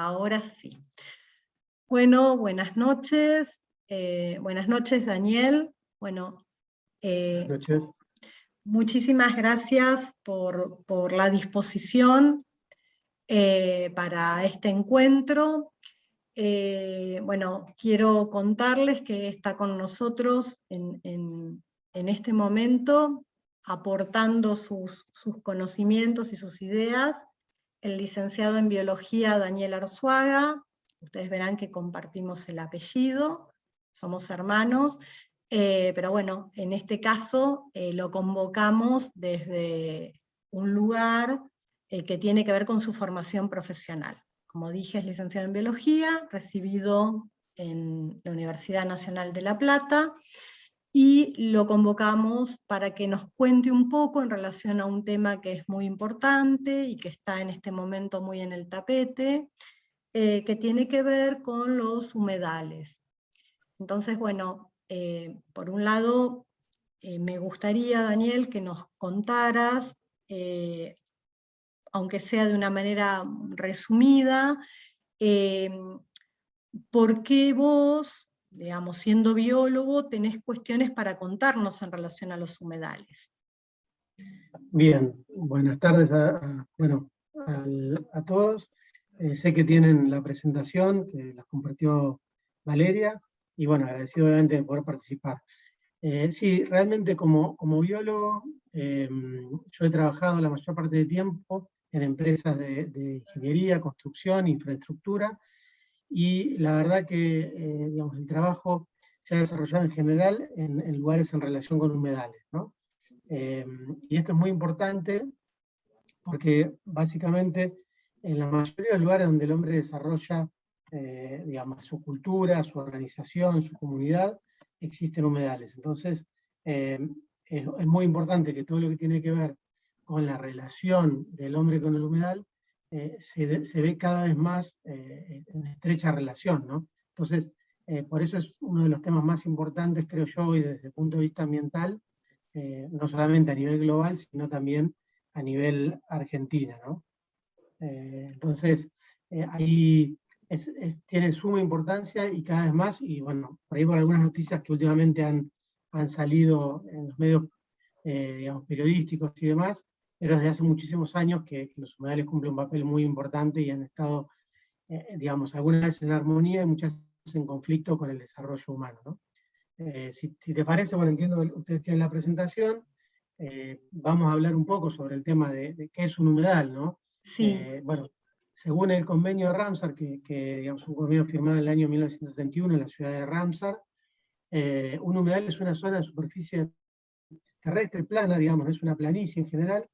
Ahora sí. Bueno, buenas noches. Buenas noches, Daniel. Bueno, Buenas noches. muchísimas gracias por la disposición para este encuentro. Bueno, quiero contarles que está con nosotros en este momento, aportando sus conocimientos y sus ideas, el licenciado en Biología Daniel Arzuaga. Ustedes verán que compartimos el apellido, somos hermanos, pero bueno, en este caso lo convocamos desde un lugar que tiene que ver con su formación profesional. Como dije, es licenciado en Biología, recibido en la Universidad Nacional de La Plata, y lo convocamos para que nos cuente un poco en relación a un tema que es muy importante y que está en este momento muy en el tapete, que tiene que ver con los humedales. Entonces, bueno, por un lado, me gustaría, Daniel, que nos contaras, aunque sea de una manera resumida, ¿por qué vos, digamos, siendo biólogo, tenés cuestiones para contarnos en relación a los humedales? Bien, buenas tardes a todos. Sé que tienen la presentación, que la compartió Valeria, y bueno, agradecido obviamente de poder participar. Sí, realmente como biólogo, yo he trabajado la mayor parte del tiempo en empresas de ingeniería, construcción, infraestructura, y la verdad que digamos, el trabajo se ha desarrollado en general en lugares en relación con humedales, ¿no? Y esto es muy importante porque básicamente en la mayoría de los lugares donde el hombre desarrolla digamos, su cultura, su organización, su comunidad, existen humedales. Entonces, es muy importante que todo lo que tiene que ver con la relación del hombre con el humedal se ve cada vez más en estrecha relación, ¿no? Entonces, por eso es uno de los temas más importantes, creo yo, y desde el punto de vista ambiental, no solamente a nivel global, sino también a nivel Argentina, ¿no? Entonces, ahí tiene suma importancia y cada vez más, y bueno, por ahí por algunas noticias que últimamente han salido en los medios digamos, periodísticos y demás, pero desde hace muchísimos años que los humedales cumplen un papel muy importante y han estado, digamos, algunas veces en armonía y muchas veces en conflicto con el desarrollo humano, ¿no? Si te parece, bueno, entiendo que ustedes tienen la presentación, vamos a hablar un poco sobre el tema de qué es un humedal, ¿no? Sí. Bueno, según el convenio de Ramsar, que digamos, un convenio firmado en el año 1971 en la ciudad de Ramsar, un humedal es una zona de superficie terrestre plana, digamos, no es una planicie en general,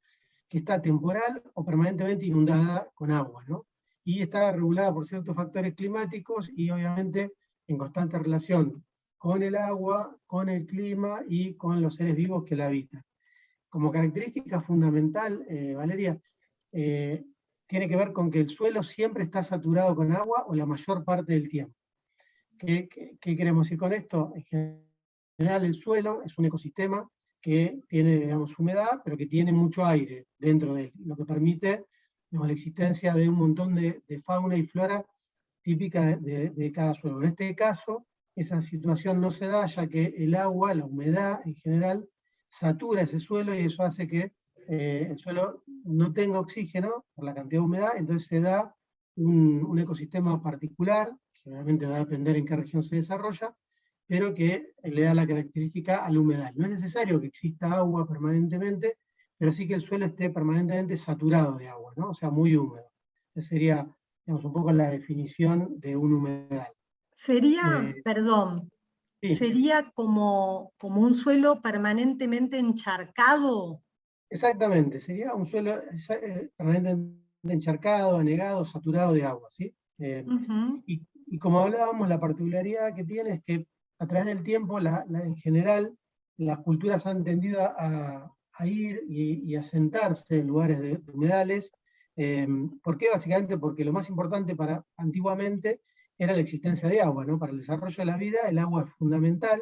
que está temporal o permanentemente inundada con agua, ¿no? Y está regulada por ciertos factores climáticos y obviamente en constante relación con el agua, con el clima y con los seres vivos que la habitan. Como característica fundamental, Valeria, tiene que ver con que el suelo siempre está saturado con agua o la mayor parte del tiempo. ¿Qué queremos decir con esto? En general el suelo es un ecosistema que tiene, digamos, humedad, pero que tiene mucho aire dentro de él, lo que permite, digamos, la existencia de un montón de fauna y flora típica de cada suelo. En este caso, esa situación no se da, ya que el agua, la humedad en general, satura ese suelo y eso hace que el suelo no tenga oxígeno por la cantidad de humedad, entonces se da un ecosistema particular, que obviamente va a depender en qué región se desarrolla, pero que le da la característica al humedal. No es necesario que exista agua permanentemente, pero sí que el suelo esté permanentemente saturado de agua, ¿no? O sea, muy húmedo. Esa sería, digamos, un poco la definición de un humedal. Sería, perdón, Sí, sería como un suelo permanentemente encharcado. exactamente, sería un suelo permanentemente encharcado, anegado, saturado de agua, ¿sí? Y como hablábamos, la particularidad que tiene es que a través del tiempo, en general, las culturas han tendido a ir y a sentarse en lugares de humedales. ¿Por qué? Básicamente porque lo más importante antiguamente era la existencia de agua, ¿no? Para el desarrollo de la vida, el agua es fundamental,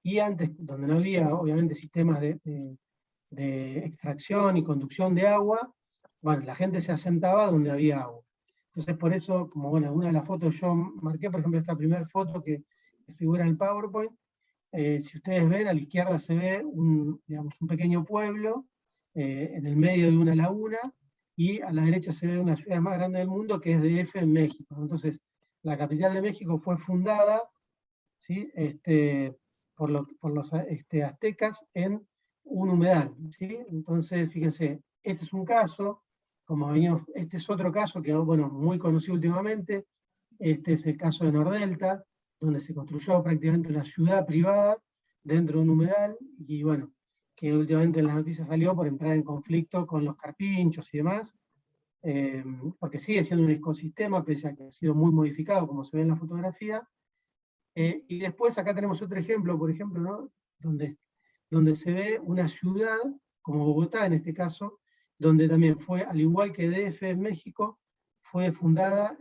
y antes, donde no había, obviamente, sistemas de extracción y conducción de agua, bueno, la gente se asentaba donde había agua. Entonces por eso, como bueno, una de las fotos yo marqué, por ejemplo, esta primera foto que figura en el PowerPoint, si ustedes ven, a la izquierda se ve digamos, un pequeño pueblo en el medio de una laguna, y a la derecha se ve una ciudad más grande del mundo, que es DF en México. Entonces, la capital de México fue fundada, ¿sí? Por los aztecas en un humedal, ¿sí? Entonces, fíjense, este es un caso, como venimos, este es otro caso que, bueno, muy conocido últimamente. Este es el caso de Nordelta, donde se construyó prácticamente una ciudad privada dentro de un humedal, y bueno, que últimamente en las noticias salió por entrar en conflicto con los carpinchos y demás, porque sigue siendo un ecosistema, pese a que ha sido muy modificado, como se ve en la fotografía. Y después acá tenemos otro ejemplo, por ejemplo, ¿no? donde se ve una ciudad, como Bogotá en este caso, donde también fue, al igual que DF en México, fue fundada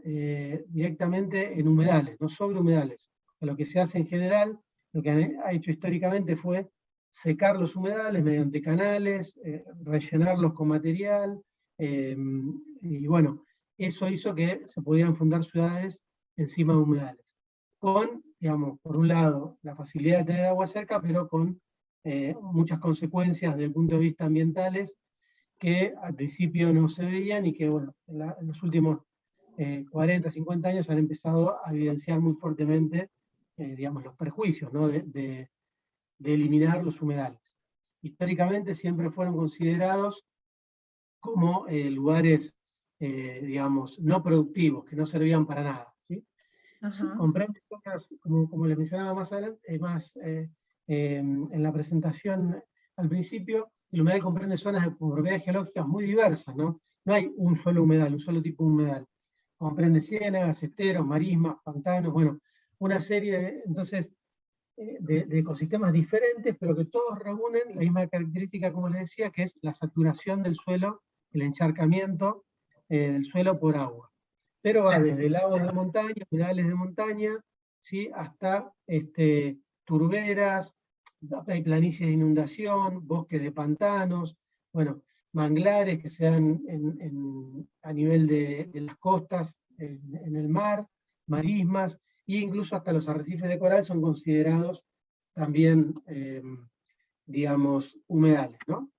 directamente en humedales, no sobre humedales. O sea, lo que se hace en general, lo que ha hecho históricamente fue secar los humedales mediante canales, rellenarlos con material, y bueno, eso hizo que se pudieran fundar ciudades encima de humedales. Con, digamos, por un lado, la facilidad de tener agua cerca, pero con muchas consecuencias desde el punto de vista ambientales que al principio no se veían, y que, bueno, en los últimos 40, 50 años han empezado a evidenciar muy fuertemente, digamos, los perjuicios, ¿no? de eliminar los humedales. Históricamente siempre fueron considerados como lugares, digamos, no productivos, que no servían para nada, ¿sí? Comprende zonas, como les mencionaba más adelante, en la presentación al principio, el humedal comprende zonas con propiedades geológicas muy diversas, ¿no? No hay un solo humedal, un solo tipo de humedal. Comprende ciénagas, esteros, marismas, pantanos, bueno, una serie entonces, de ecosistemas diferentes, pero que todos reúnen la misma característica, como les decía, que es la saturación del suelo, el encharcamiento del suelo por agua. Pero va desde lagos de montaña, humedales de montaña, ¿sí? Hasta turberas, hay planicies de inundación, bosques de pantanos, bueno, manglares que se dan a nivel de las costas, en el mar, marismas, e incluso hasta los arrecifes de coral son considerados también, digamos, humedales, ¿no?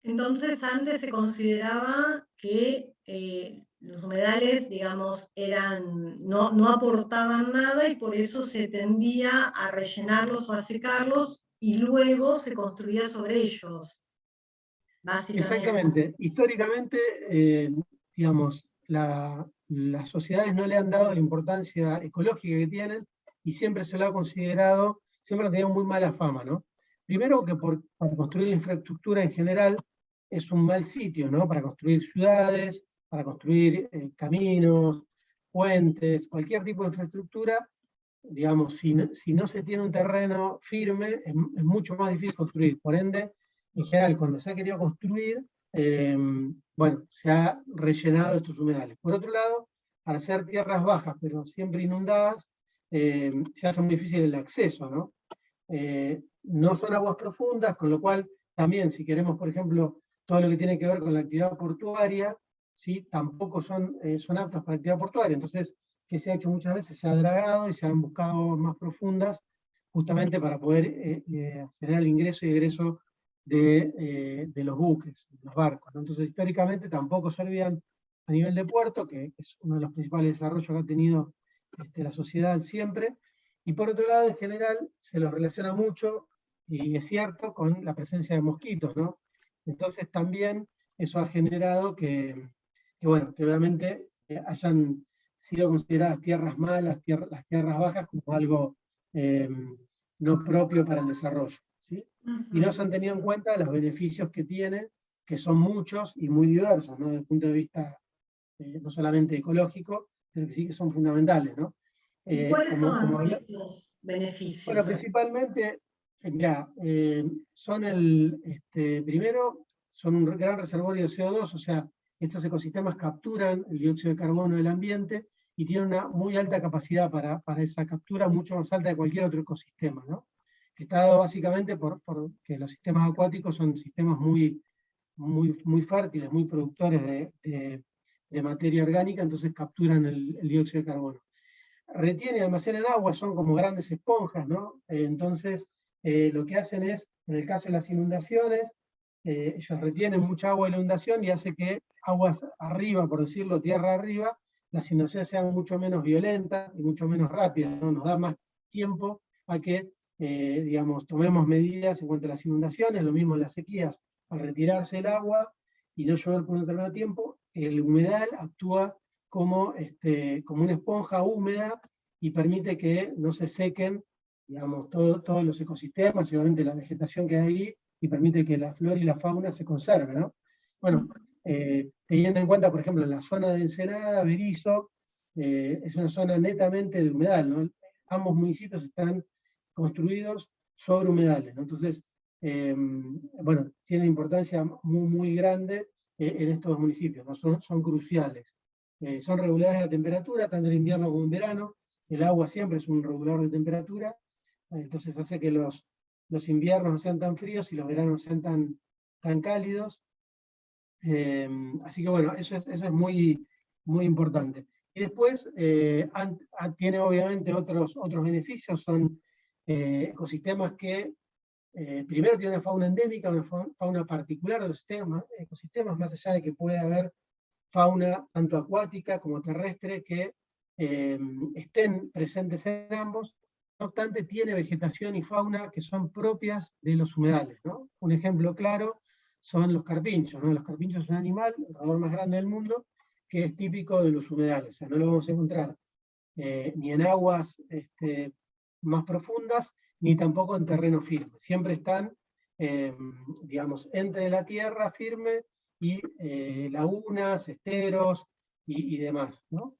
Entonces antes se consideraba que los humedales, digamos, no aportaban nada, y por eso se tendía a rellenarlos o a secarlos, y luego se construía sobre ellos, básicamente. Exactamente. Históricamente, digamos, las sociedades no le han dado la importancia ecológica que tienen, y siempre se lo ha considerado, siempre han tenido muy mala fama, ¿no? Primero que para construir la infraestructura en general es un mal sitio, ¿no? Para construir ciudades, para construir caminos, puentes, cualquier tipo de infraestructura, digamos, si no se tiene un terreno firme, es mucho más difícil construir. Por ende, en general, cuando se ha querido construir, bueno, se ha rellenado estos humedales. Por otro lado, al ser tierras bajas, pero siempre inundadas, se hace muy difícil el acceso, ¿no? No son aguas profundas, con lo cual también, si queremos, por ejemplo, todo lo que tiene que ver con la actividad portuaria, ¿sí? Tampoco son aptas para actividad portuaria. Entonces, ¿qué se ha hecho muchas veces? Se ha dragado y se han buscado aguas más profundas, justamente para poder generar el ingreso y egreso de los buques, de los barcos, ¿no? Entonces, históricamente tampoco servían a nivel de puerto, que es uno de los principales desarrollos que ha tenido la sociedad siempre. Y por otro lado, en general, se los relaciona mucho, y es cierto, con la presencia de mosquitos, ¿no? Entonces también eso ha generado que bueno, que obviamente hayan sido consideradas tierras malas, las tierras bajas, como algo no propio para el desarrollo, ¿sí? Y no se han tenido en cuenta los beneficios que tiene, que son muchos y muy diversos, ¿no? Desde el punto de vista no solamente ecológico, pero que sí que son fundamentales, ¿no? ¿Cuáles son estos beneficios? Bueno, principalmente, mirá, son primero, son un gran reservorio de CO2, o sea, estos ecosistemas capturan el dióxido de carbono del ambiente y tienen una muy alta capacidad para esa captura, mucho más alta de cualquier otro ecosistema, ¿no? Que está dado básicamente porque los sistemas acuáticos son sistemas muy, muy fértiles, muy productores de materia orgánica, entonces capturan el dióxido de carbono. Retienen y almacenan agua, son como grandes esponjas, ¿no? Entonces, lo que hacen es, en el caso de las inundaciones, ellos retienen mucha agua de la inundación y hace que aguas arriba, por decirlo, tierra arriba, las inundaciones sean mucho menos violentas y mucho menos rápidas, ¿no? Nos da más tiempo a que, digamos, tomemos medidas en cuanto a las inundaciones, lo mismo en las sequías. Al retirarse el agua y no llover por un determinado tiempo, el humedal actúa como una esponja húmeda y permite que no se sequen, digamos, todos los ecosistemas y obviamente la vegetación que hay ahí, y permite que la flora y la fauna se conserven, ¿no? Bueno, teniendo en cuenta, por ejemplo, la zona de Ensenada, Berisso, es una zona netamente de humedal, ¿no? Ambos municipios están construidos sobre humedales, ¿no? Entonces, bueno, tiene importancia muy grande en estos municipios, ¿no? Son cruciales. Son regulares de temperatura, tanto en invierno como en verano. El agua siempre es un regulador de temperatura, entonces hace que los inviernos no sean tan fríos y los veranos no sean tan cálidos. Así que bueno, eso es muy importante. Y después tiene obviamente otros beneficios, son ecosistemas que primero tienen una fauna endémica, una fauna particular de los ecosistemas, más allá de que puede haber fauna tanto acuática como terrestre que estén presentes en ambos. No obstante, tiene vegetación y fauna que son propias de los humedales, ¿no? Un ejemplo claro son los carpinchos, ¿no? Los carpinchos es un animal, el roedor más grande del mundo, que es típico de los humedales. O sea, no lo vamos a encontrar ni en aguas más profundas, ni tampoco en terreno firme. Siempre están, digamos, entre la tierra firme y lagunas, esteros y demás, ¿no?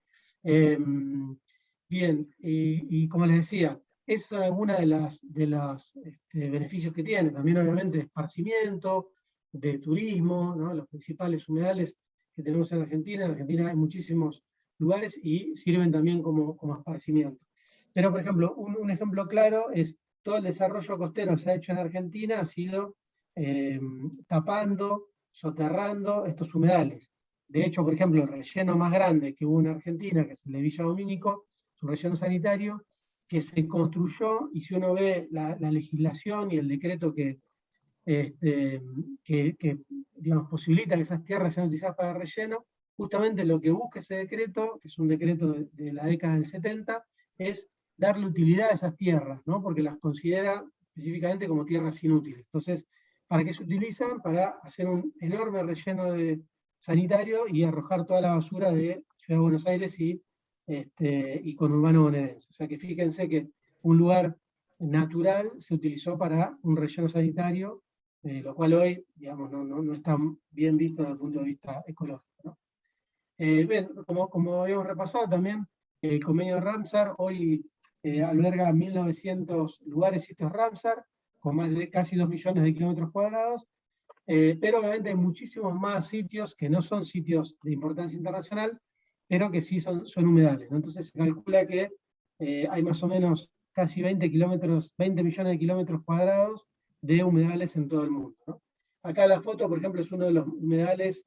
Bien, y como les decía, esas son algunas de los beneficios que tiene. También obviamente de esparcimiento, de turismo, ¿no? Los principales humedales que tenemos en Argentina. En Argentina hay muchísimos lugares y sirven también como esparcimiento. Pero, por ejemplo, un ejemplo claro es todo el desarrollo costero que se ha hecho en Argentina ha sido tapando, soterrando estos humedales. De hecho, por ejemplo, el relleno más grande que hubo en Argentina, que es el de Villa Domínico, es un relleno sanitario que se construyó, y si uno ve la legislación y el decreto que digamos, posibilita que esas tierras sean utilizadas para relleno, justamente lo que busca ese decreto, que es un decreto de la década del 70, es darle utilidad a esas tierras, ¿no? Porque las considera específicamente como tierras inútiles. Entonces, ¿para qué se utilizan? Para hacer un enorme relleno sanitario y arrojar toda la basura de Ciudad de Buenos Aires y conurbano bonaerense. O sea que fíjense que un lugar natural se utilizó para un relleno sanitario, lo cual hoy, digamos, no está bien visto desde el punto de vista ecológico, ¿no? Bien, como habíamos repasado también, el convenio de Ramsar hoy alberga 1.900 lugares sitios Ramsar, con más de casi 2 millones de kilómetros cuadrados, pero obviamente hay muchísimos más sitios que no son sitios de importancia internacional, pero que sí son humedales, ¿no? Entonces se calcula que hay más o menos casi 20 millones de kilómetros cuadrados de humedales en todo el mundo, ¿no? Acá la foto, por ejemplo, es uno de los humedales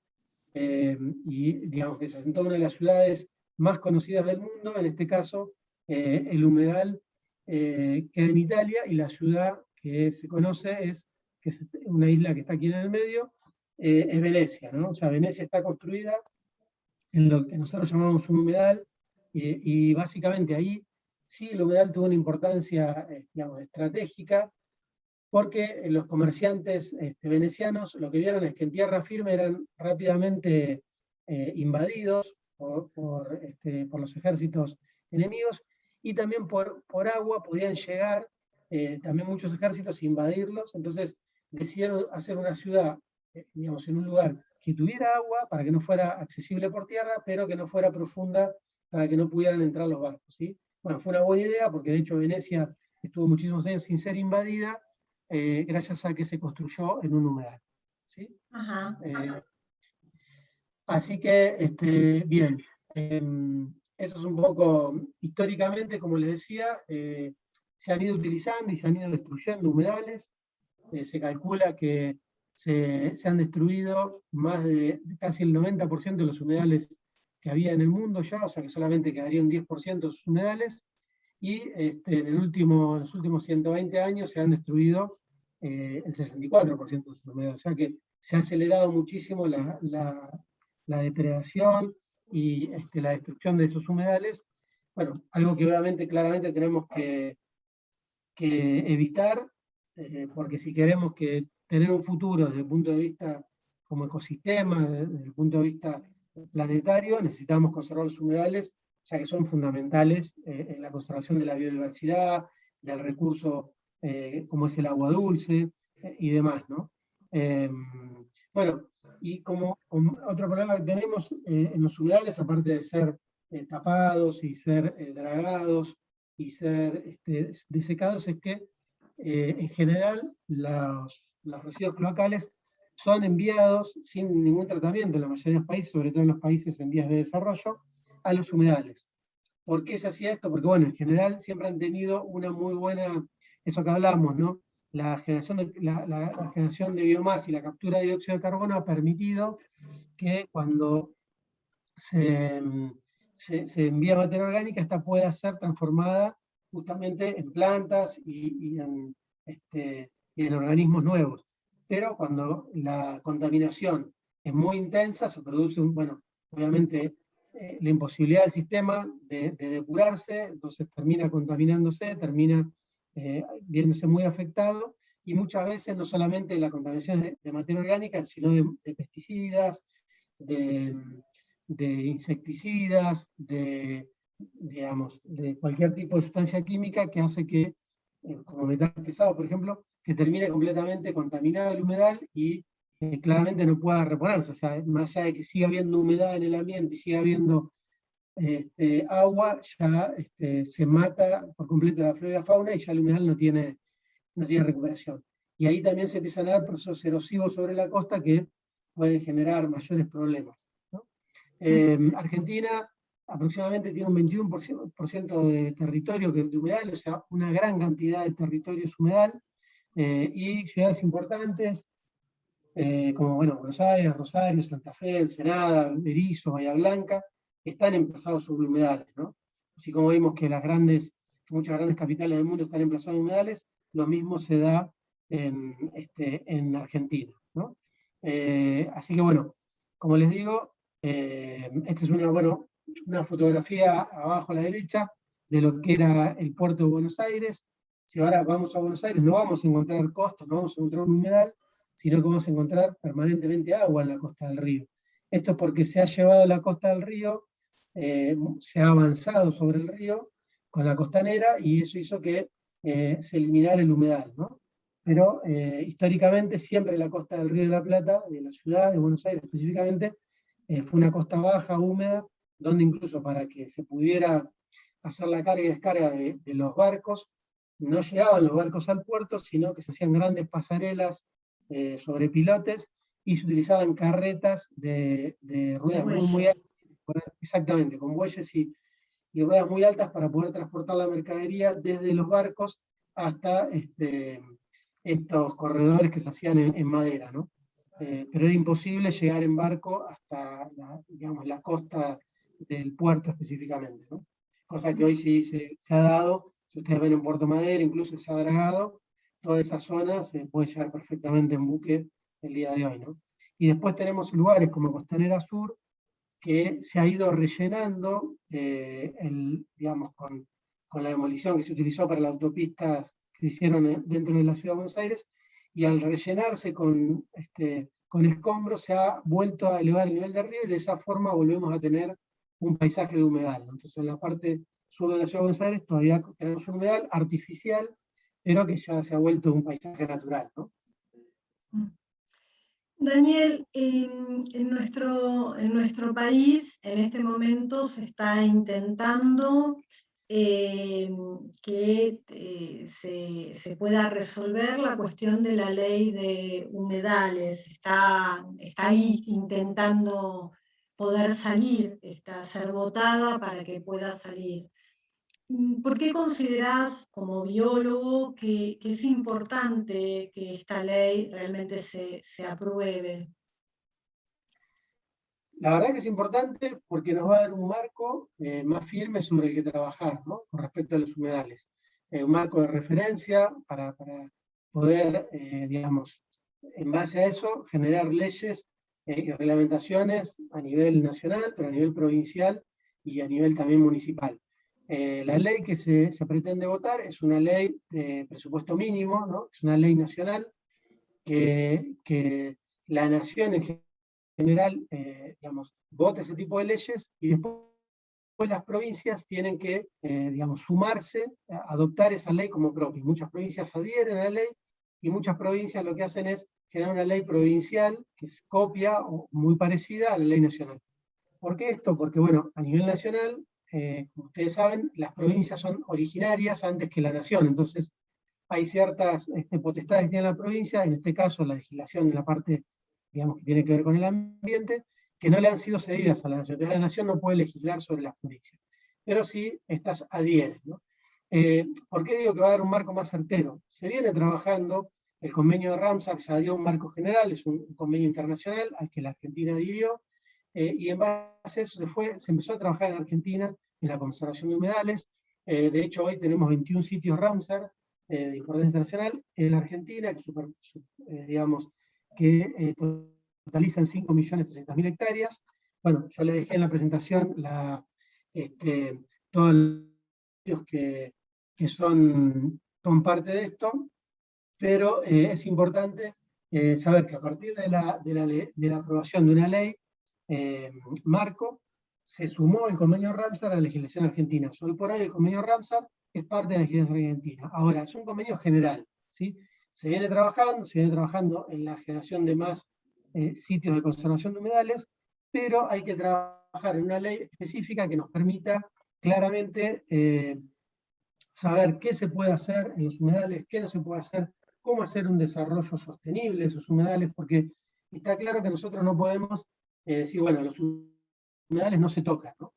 y digamos que se asentó en una de las ciudades más conocidas del mundo, en este caso el humedal queda en Italia, y la ciudad que se conoce que es una isla que está aquí en el medio, es Venecia, ¿no? O sea, Venecia está construida en lo que nosotros llamamos un humedal, y básicamente ahí sí el humedal tuvo una importancia, digamos, estratégica, porque los comerciantes venecianos lo que vieron es que en tierra firme eran rápidamente invadidos por los ejércitos enemigos, y también por agua podían llegar también muchos ejércitos e invadirlos. Entonces decidieron hacer una ciudad, digamos, en un lugar que tuviera agua para que no fuera accesible por tierra, pero que no fuera profunda para que no pudieran entrar los barcos, ¿sí? Bueno, fue una buena idea porque de hecho Venecia estuvo muchísimos años sin ser invadida, gracias a que se construyó en un humedal, ¿sí? Ajá. Así que, bien, eso es un poco, históricamente, como les decía, se han ido utilizando y se han ido destruyendo humedales. Se calcula que se han destruido más de casi el 90% de los humedales que había en el mundo ya, o sea que solamente quedaría un 10% de sus humedales, y en los últimos 120 años se han destruido el 64% de sus humedales, o sea que se ha acelerado muchísimo la depredación y la destrucción de esos humedales. Bueno, algo que obviamente claramente tenemos que evitar, porque si queremos tener un futuro desde el punto de vista como ecosistema, desde el punto de vista planetario, necesitamos conservar los humedales, ya que son fundamentales en la conservación de la biodiversidad, del recurso como es el agua dulce y demás, ¿no? Bueno, y como otro problema que tenemos en los humedales, aparte de ser tapados y ser dragados y ser desecados, es que en general los residuos cloacales son enviados sin ningún tratamiento en la mayoría de los países, sobre todo en los países en vías de desarrollo, a los humedales. ¿Por qué se hacía esto? Porque, bueno, en general siempre han tenido una muy buena, eso que hablamos, ¿no? La generación de biomasa y la captura de dióxido de carbono ha permitido que cuando se envía materia orgánica, esta pueda ser transformada justamente en plantas y en organismos nuevos. Pero cuando la contaminación es muy intensa, se produce, bueno, obviamente la imposibilidad del sistema de depurarse, entonces termina contaminándose, termina viéndose muy afectado, y muchas veces no solamente la contaminación de materia orgánica, sino de pesticidas, de insecticidas, digamos, de cualquier tipo de sustancia química que hace que, como metal pesado, por ejemplo, que termine completamente contaminado el humedal y claramente no pueda reponerse. O sea, más allá de que siga habiendo humedad en el ambiente y siga habiendo agua, ya se mata por completo la flora y la fauna y ya el humedal no tiene recuperación. Y ahí también se empiezan a dar procesos erosivos sobre la costa que pueden generar mayores problemas, ¿no? Argentina aproximadamente tiene un 21% de territorio que es de humedal, o sea, una gran cantidad de territorio es humedal, y ciudades importantes, como bueno, Buenos Aires, Rosario, Santa Fe, Ensenada, Berizo, Bahía Blanca, están emplazados sobre humedales, ¿no? Así como vimos que muchas grandes capitales del mundo están emplazadas en humedales, lo mismo se da en Argentina, ¿no? Así que bueno, como les digo, esta es una fotografía abajo a la derecha de lo que era el puerto de Buenos Aires. Si ahora vamos a Buenos Aires, no vamos a encontrar costas, no vamos a encontrar un humedal, sino que vamos a encontrar permanentemente agua en la costa del río. Esto es porque se ha llevado la costa del río, se ha avanzado sobre el río con la costanera, y eso hizo que se eliminara el humedal, ¿no? Pero históricamente siempre la costa del Río de la Plata, de la ciudad de Buenos Aires específicamente, fue una costa baja, húmeda, donde incluso para que se pudiera hacer la carga y descarga de los barcos, no llegaban los barcos al puerto, sino que se hacían grandes pasarelas sobre pilotes y se utilizaban carretas de ruedas muy altas, exactamente, con bueyes y ruedas muy altas para poder transportar la mercadería desde los barcos hasta estos corredores que se hacían en madera, ¿no? Pero era imposible llegar en barco hasta la costa del puerto específicamente, ¿no? Cosa que hoy sí se ha dado. Si ustedes ven en Puerto Madera, incluso se ha dragado, toda esa zona se puede llegar perfectamente en buque el día de hoy, ¿no? Y después tenemos lugares como Costanera Sur, que se ha ido rellenando, digamos, con la demolición que se utilizó para las autopistas que se hicieron dentro de la ciudad de Buenos Aires, y al rellenarse con escombros se ha vuelto a elevar el nivel del río, y de esa forma volvemos a tener un paisaje de humedal. Entonces en la parte sur de la ciudad de Buenos Aires todavía tenemos un humedal artificial, pero que ya se ha vuelto un paisaje natural, ¿no? Daniel, en nuestro país en este momento se está intentando que se pueda resolver la cuestión de la ley de humedales. Está ahí intentando poder salir, está ser votada para que pueda salir. ¿por qué considerás como biólogo que es importante que esta ley realmente se apruebe? La verdad que es importante porque nos va a dar un marco más firme sobre el que trabajar, ¿no? Con respecto a los humedales. Un marco de referencia para poder, digamos, en base a eso, generar leyes y reglamentaciones a nivel nacional, pero a nivel provincial y a nivel también municipal. La ley que se pretende votar es una ley de presupuesto mínimo, ¿no? Es una ley nacional que la nación en general, digamos, vota ese tipo de leyes y después las provincias tienen que, digamos, sumarse, adoptar esa ley como propia. Muchas provincias adhieren a la ley y muchas provincias lo que hacen es generar una ley provincial que es copia o muy parecida a la ley nacional. ¿Por qué esto? Porque, bueno, a nivel nacional, como ustedes saben, las provincias son originarias antes que la nación, entonces hay ciertas potestades que tiene la provincia, en este caso la legislación en la parte, digamos, que tiene que ver con el ambiente, que no le han sido cedidas a la nación. Entonces la nación no puede legislar sobre las provincias, pero sí estas adhieren, ¿no? ¿Por qué digo que va a dar un marco más certero? Se viene trabajando, el convenio de Ramsar ya dio un marco general, es un convenio internacional al que la Argentina adhirió, y en base a eso se empezó a trabajar en Argentina en la conservación de humedales. De hecho, hoy tenemos 21 sitios Ramsar, de importancia internacional en la Argentina, digamos, que totalizan 5.300.000 hectáreas. Bueno, yo les dejé en la presentación todos los que son parte de esto, pero es importante saber que a partir de la aprobación de una ley marco, se sumó el convenio Ramsar a la legislación argentina. Hoy por hoy el convenio Ramsar es parte de la legislación argentina. Ahora, es un convenio general, ¿sí? Se viene trabajando en la generación de más sitios de conservación de humedales, pero hay que trabajar en una ley específica que nos permita claramente saber qué se puede hacer en los humedales, qué no se puede hacer, cómo hacer un desarrollo sostenible de esos humedales, porque está claro que nosotros no podemos decir, bueno, los humedales no se tocan, ¿no?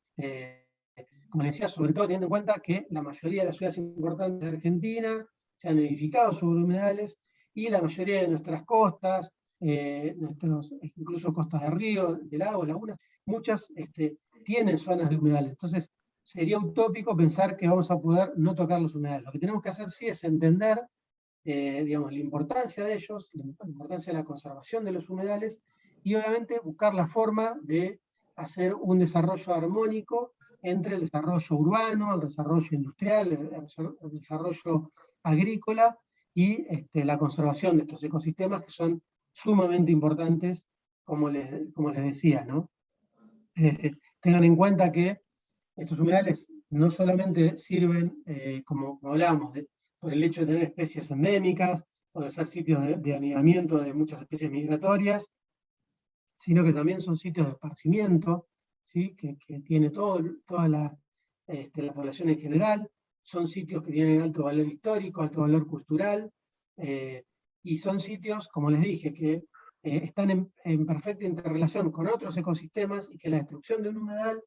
Como les decía, sobre todo teniendo en cuenta que la mayoría de las ciudades importantes de Argentina se han edificado sobre humedales y la mayoría de nuestras costas, incluso costas de ríos, de lagos, lagunas, muchas tienen zonas de humedales. Entonces, sería utópico pensar que vamos a poder no tocar los humedales. Lo que tenemos que hacer sí es entender, digamos, la importancia de ellos, la importancia de la conservación de los humedales y obviamente buscar la forma de hacer un desarrollo armónico entre el desarrollo urbano, el desarrollo industrial, el desarrollo agrícola y la conservación de estos ecosistemas que son sumamente importantes, como les decía, ¿no? Tengan en cuenta que estos humedales no solamente sirven, como hablábamos, por el hecho de tener especies endémicas o de ser sitios de anidamiento de muchas especies migratorias, sino que también son sitios de esparcimiento, ¿sí? que tiene toda la población en general, son sitios que tienen alto valor histórico, alto valor cultural, y son sitios, como les dije, que están en perfecta interrelación con otros ecosistemas y que la destrucción de un humedal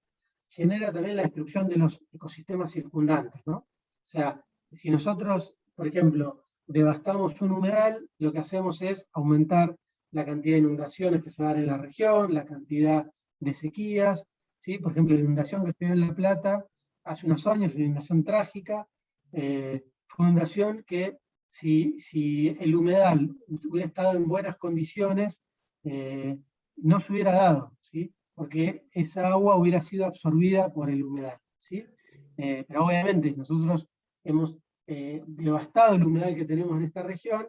genera también la destrucción de los ecosistemas circundantes, ¿no? O sea, si nosotros, por ejemplo, devastamos un humedal, lo que hacemos es aumentar la cantidad de inundaciones que se dan en la región, la cantidad de sequías, ¿sí? Por ejemplo, la inundación que se dio en La Plata hace unos años, una inundación trágica, fue una inundación que si el humedal hubiera estado en buenas condiciones, no se hubiera dado, ¿sí? Porque esa agua hubiera sido absorbida por el humedal, ¿sí? Pero obviamente nosotros hemos devastado el humedal que tenemos en esta región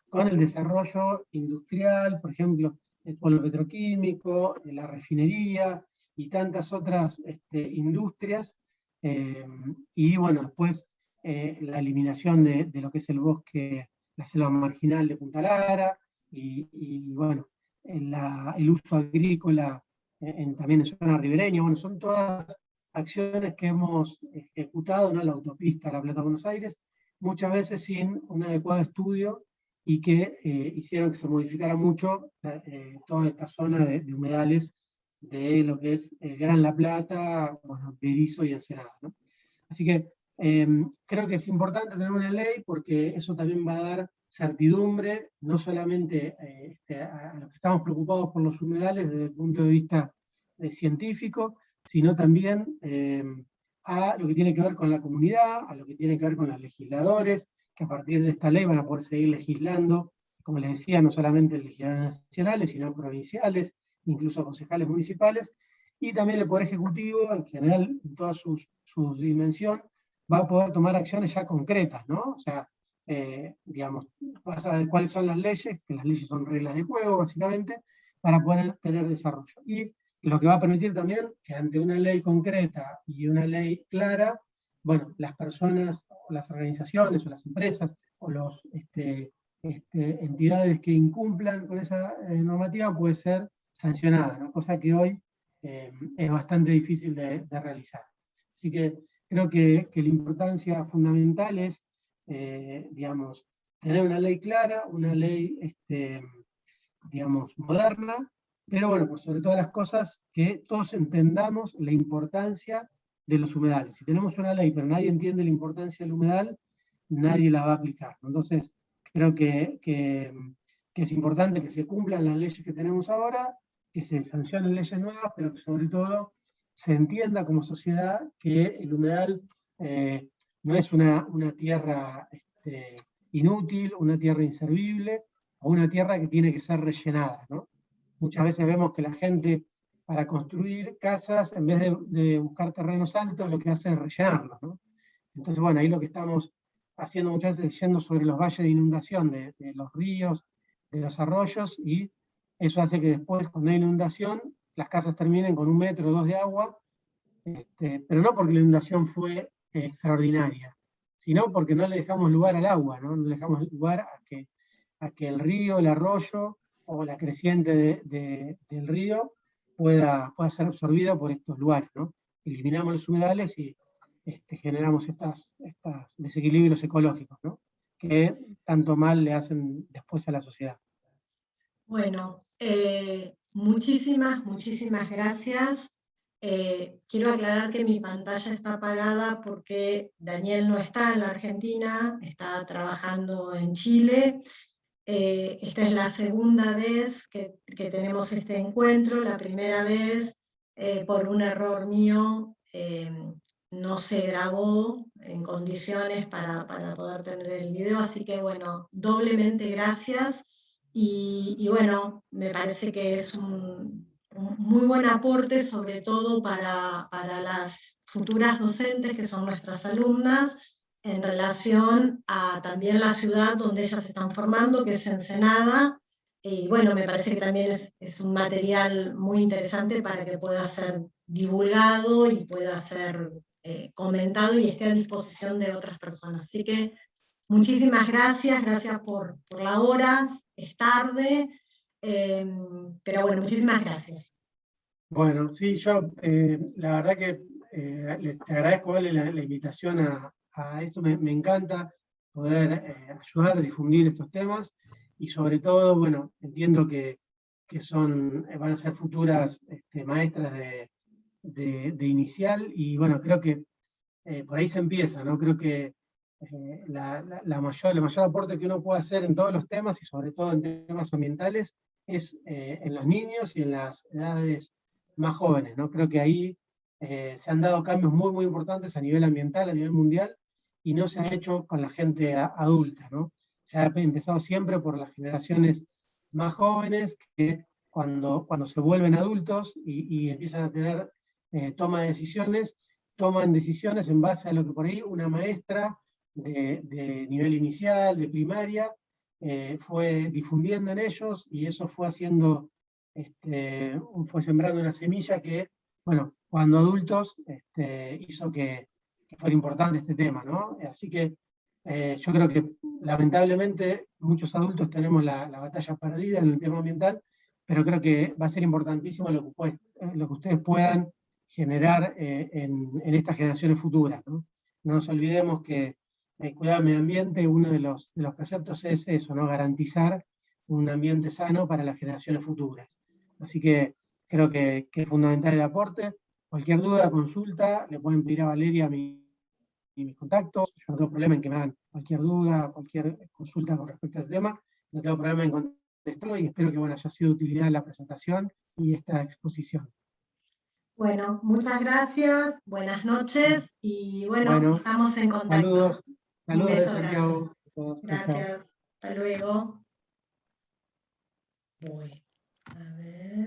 con el desarrollo industrial, por ejemplo, el polo petroquímico, la refinería y tantas otras industrias, y bueno, después la eliminación de lo que es el bosque, la selva marginal de Punta Lara, y bueno, el uso agrícola también en zona ribereña. Bueno, son todas acciones que hemos ejecutado, ¿no? La autopista La Plata-Buenos Aires, muchas veces sin un adecuado estudio y que hicieron que se modificara mucho toda esta zona de humedales de lo que es el Gran La Plata, bueno, Berizo y Ensenada, ¿no? Así que Creo que es importante tener una ley porque eso también va a dar certidumbre, no solamente a los que estamos preocupados por los humedales desde el punto de vista científico, sino también a lo que tiene que ver con la comunidad, a lo que tiene que ver con los legisladores, que a partir de esta ley van a poder seguir legislando, como les decía, no solamente legisladores nacionales, sino provinciales, incluso concejales municipales, y también el Poder Ejecutivo, en general, en toda su dimensión, va a poder tomar acciones ya concretas, ¿no? O sea, digamos, vas a ver cuáles son las leyes, que las leyes son reglas de juego, básicamente, para poder tener desarrollo. Y lo que va a permitir también que ante una ley concreta y una ley clara, bueno, las personas, o las organizaciones, o las empresas, o las entidades que incumplan con esa normativa puede ser sancionada, ¿no? Cosa que hoy es bastante difícil de realizar. Así que creo que la importancia fundamental es, digamos, tener una ley clara, una ley, digamos, moderna, pero bueno, por sobre todas las cosas, que todos entendamos la importancia de los humedales. Si tenemos una ley, pero nadie entiende la importancia del humedal, nadie la va a aplicar. Entonces, creo que es importante que se cumplan las leyes que tenemos ahora, que se sancionen leyes nuevas, pero que sobre todo se entienda como sociedad que el humedal no es una tierra inútil, una tierra inservible, o una tierra que tiene que ser rellenada, ¿no? Muchas veces vemos que la gente, para construir casas, en vez de buscar terrenos altos, lo que hace es rellenarlos, ¿no? Entonces, bueno, ahí lo que estamos haciendo muchas veces es yendo sobre los valles de inundación de los ríos, de los arroyos, y eso hace que después, cuando hay inundación, las casas terminen con 1 metro o 2 de agua, pero no porque la inundación fue extraordinaria, sino porque no le dejamos lugar al agua, ¿no? No le dejamos lugar a que el río, el arroyo o la creciente del río pueda ser absorbida por estos lugares, ¿no? Eliminamos los humedales y generamos estos desequilibrios ecológicos, ¿no? Que tanto mal le hacen después a la sociedad. Bueno, muchísimas gracias. Quiero aclarar que mi pantalla está apagada porque Daniel no está en la Argentina, está trabajando en Chile. Esta es la segunda vez que tenemos este encuentro. La primera vez, por un error mío, no se grabó en condiciones para poder tener el video, así que bueno, doblemente gracias. Y bueno, me parece que es un muy buen aporte, sobre todo para las futuras docentes, que son nuestras alumnas, en relación a también la ciudad donde ellas se están formando, que es Ensenada. Y bueno, me parece que también es un material muy interesante para que pueda ser divulgado y pueda ser comentado y esté a disposición de otras personas. Así que muchísimas gracias, gracias por la hora, es tarde, pero bueno, muchísimas gracias. Bueno, sí, yo la verdad que te agradezco, Vale, la invitación a esto. Me encanta poder ayudar a difundir estos temas y sobre todo, bueno, entiendo que van a ser futuras maestras de inicial y bueno, creo que por ahí se empieza, ¿no? Creo que el mayor aporte que uno puede hacer en todos los temas y sobre todo en temas ambientales es en los niños y en las edades más jóvenes, ¿no? Creo que ahí se han dado cambios muy importantes a nivel ambiental, a nivel mundial, y no se ha hecho con la gente adulta, ¿no? Se ha empezado siempre por las generaciones más jóvenes que cuando se vuelven adultos y empiezan a tener toma de decisiones, toman decisiones en base a lo que por ahí una maestra de nivel inicial, de primaria, fue difundiendo en ellos y eso fue haciendo, fue sembrando una semilla que, bueno, cuando adultos hizo que fuera importante este tema, ¿no? Así que yo creo que lamentablemente muchos adultos tenemos la batalla perdida en el tema ambiental, pero creo que va a ser importantísimo lo que ustedes puedan generar en estas generaciones futuras, ¿no? No nos olvidemos que cuidar el medio ambiente, uno de los preceptos es eso, ¿no? Garantizar un ambiente sano para las generaciones futuras. Así que creo que es fundamental el aporte. Cualquier duda, consulta, le pueden pedir a Valeria, a mi mis contactos, yo no tengo problema en que me hagan cualquier duda, cualquier consulta con respecto al tema, no tengo problema en contestarlo y espero que bueno, haya sido de utilidad la presentación y esta exposición. Bueno, muchas gracias, buenas noches y bueno, Bueno, estamos en contacto. Saludos, Un saludos de beso Santiago. grande. Chau, chau. Gracias, hasta luego. Voy, a ver.